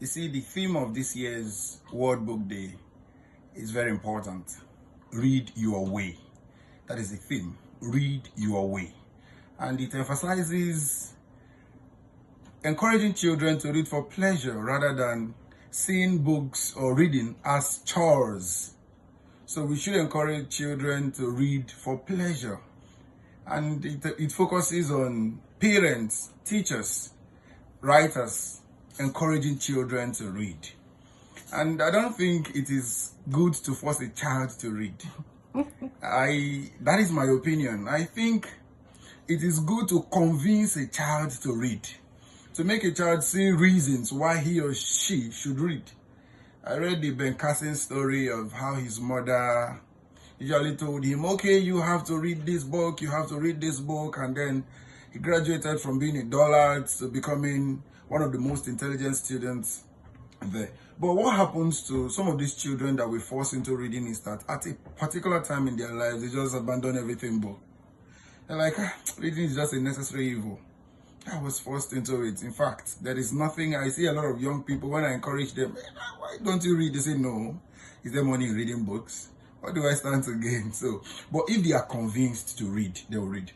You see, the theme of this year's World Book Day is very important. Read your way. That is the theme. Read your way. And it emphasizes encouraging children to read for pleasure rather than seeing books or reading as chores. So we should encourage children to read for pleasure. And it focuses on parents, teachers, writers, encouraging children to read. And I don't think it is good to force a child to read. That is my opinion. I think it is good to convince a child to read, to make a child see reasons why he or she should read. I read the Ben Carson story of how his mother usually told him, okay, you have to read this book, you have to read this book, and then he graduated from being a dullard to becoming one of the most intelligent students there. But what happens to some of these children that we force into reading is that at a particular time in their lives, they just abandon everything but they're like, reading is just a necessary evil. I was forced into it. In fact, there is nothing. I see a lot of young people, when I encourage them, why don't you read? They say, no. Is there money in reading books? What do I stand to gain? So, but if they are convinced to read, they will read.